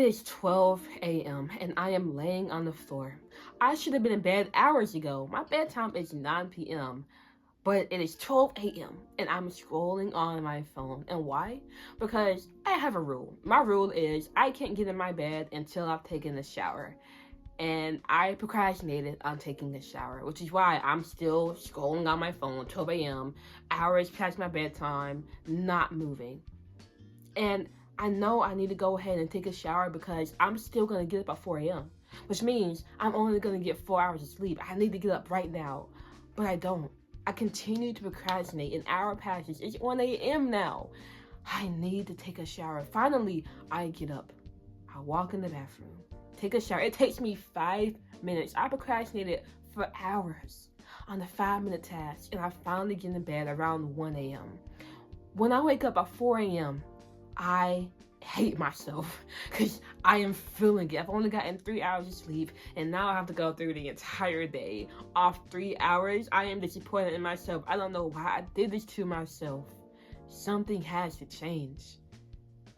is 12 a.m. and I am laying on the floor. I should have been in bed hours ago. My bedtime is 9 p.m. But it is 12 a.m. and I'm scrolling on my phone. And why? Because I have a rule. My rule is I can't get in my bed until I've taken a shower. And I procrastinated on taking a shower, which is why I'm still scrolling on my phone 12 a.m., hours past my bedtime, not moving. And I know I need to go ahead and take a shower because I'm still going to get up at 4 a.m., which means I'm only going to get 4 hours of sleep. I need to get up right now, but I don't. I continue to procrastinate. An hour passes. It's 1 a.m. now. I need to take a shower. Finally, I get up. I walk in the bathroom, take a shower. It takes me 5 minutes. I procrastinated for hours on the 5-minute task, and I finally get in bed around 1 a.m. When I wake up at 4 a.m., I hate myself because I am feeling it. I've only gotten 3 hours of sleep, and now I have to go through the entire day off 3 hours. I am disappointed in myself. I don't know why I did this to myself. Something has to change.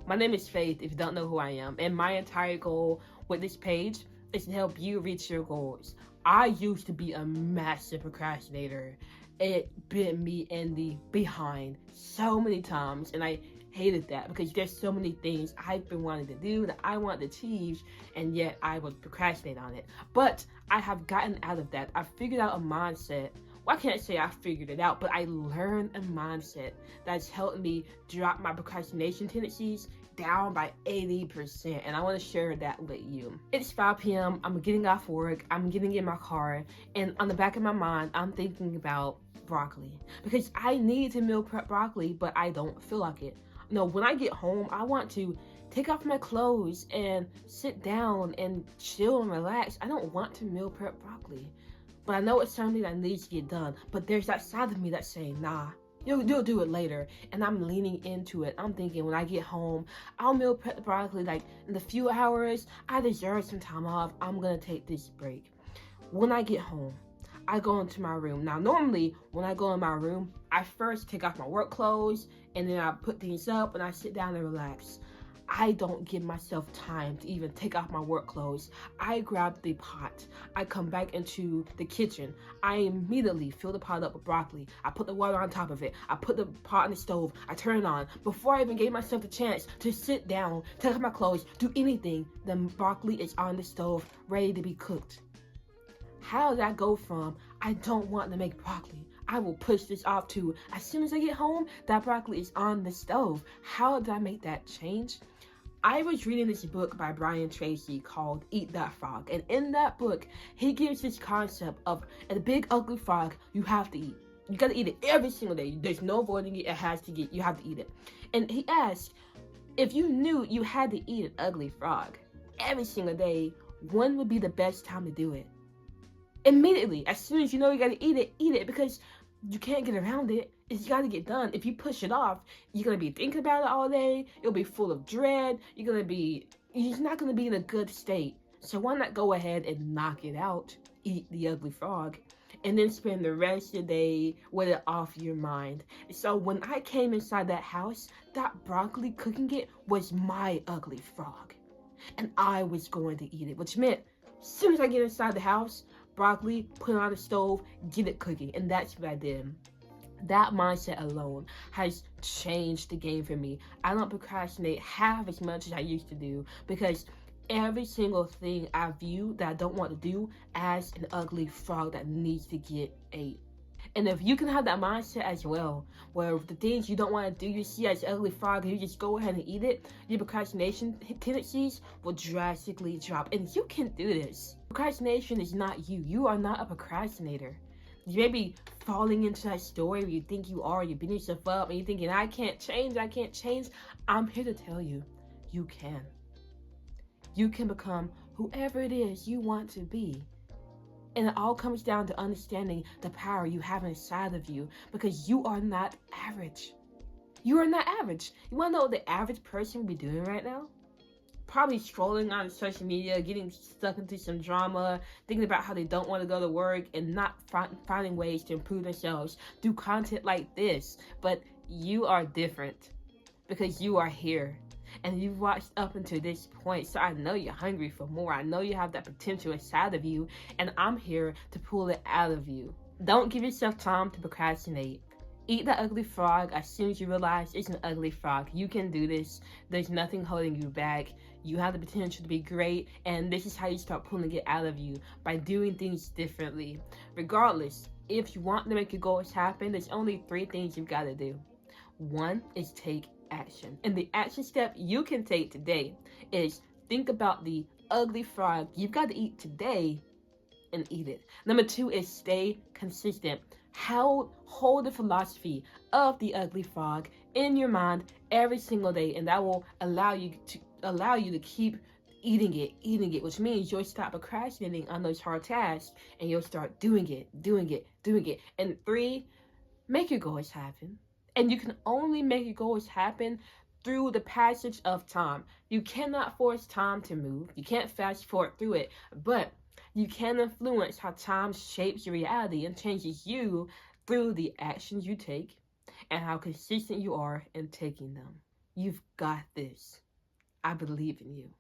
My name is Faith, if you don't know who I am, and my entire goal with this page is to help you reach your goals. I used to be a massive procrastinator. It bit me in the behind so many times, and I hated that because there's so many things I've been wanting to do that I want to achieve, and yet I would procrastinate on it. But I have gotten out of that. I figured out a mindset. Well, I can't say I figured it out, but I learned a mindset that's helped me drop my procrastination tendencies down by 80%, and I want to share that with you. It's 5 p.m. I'm getting off work. I'm getting in my car, and on the back of my mind, I'm thinking about broccoli because I need to meal prep broccoli, but I don't feel like it. No, when I get home, I want to take off my clothes and sit down and chill and relax. I don't want to meal prep broccoli, but I know it's something that needs to get done. But there's that side of me that's saying, nah, you'll do it later. And I'm leaning into it. I'm thinking when I get home, I'll meal prep the broccoli like in a few hours. I deserve some time off. I'm going to take this break. When I get home, I go into my room. Now, normally, when I go in my room, I first take off my work clothes, and then I put things up, and I sit down and relax. I don't give myself time to even take off my work clothes. I grab the pot. I come back into the kitchen. I immediately fill the pot up with broccoli. I put the water on top of it. I put the pot on the stove. I turn it on. Before I even gave myself the chance to sit down, take off my clothes, do anything, the broccoli is on the stove, ready to be cooked. How did I go from, I don't want to make broccoli, I will push this off to, as soon as I get home, that broccoli is on the stove? How did I make that change? I was reading this book by Brian Tracy called Eat That Frog. And in that book, he gives this concept of a big ugly frog you have to eat. You gotta eat it every single day. There's no avoiding it. You have to eat it. And he asked, if you knew you had to eat an ugly frog every single day, when would be the best time to do it? Immediately, as soon as you know you gotta eat it because you can't get around it. It's gotta get done. If you push it off, you're gonna be thinking about it all day. You'll be full of dread. You're not gonna be in a good state. So why not go ahead and knock it out, eat the ugly frog, and then spend the rest of the day with it off your mind. So when I came inside that house, that broccoli cooking it was my ugly frog. And I was going to eat it, which meant as soon as I get inside the house, broccoli, put it on the stove, get it cooking. And that's what I did. That mindset alone has changed the game for me. I don't procrastinate half as much as I used to do because every single thing I view that I don't want to do as an ugly frog that needs to get ate. And if you can have that mindset as well, where the things you don't want to do, you see as ugly frog, and you just go ahead and eat it, your procrastination tendencies will drastically drop. And you can do this. Procrastination is not you. You are not a procrastinator. You may be falling into that story where you think you are, you're beating yourself up, and you're thinking, I can't change. I'm here to tell you, you can. You can become whoever it is you want to be. And it all comes down to understanding the power you have inside of you, because you are not average. You are not average. You want to know what the average person would be doing right now? Probably scrolling on social media, getting stuck into some drama, thinking about how they don't want to go to work and not finding ways to improve themselves, do content like this. But you are different because you are here. and you've watched up until this point, so I know you're hungry for more. I know you have that potential inside of you, and I'm here to pull it out of you. Don't give yourself time to procrastinate. Eat that ugly frog as soon as you realize it's an ugly frog. You can do this. There's nothing holding you back. You have the potential to be great, and this is how you start pulling it out of you, by doing things differently. Regardless, if you want to make your goals happen, there's only 3 things you've got to do. One is take action. And the action step you can take today is think about the ugly frog you've got to eat today and eat it. Number 2 is stay consistent. Hold the philosophy of the ugly frog in your mind every single day, and that will allow you to keep eating it, which means you'll stop procrastinating on those hard tasks and you'll start doing it. And 3, make your goals happen. And you can only make your goals happen through the passage of time. You cannot force time to move. You can't fast forward through it, but you can influence how time shapes your reality and changes you through the actions you take and how consistent you are in taking them. You've got this. I believe in you.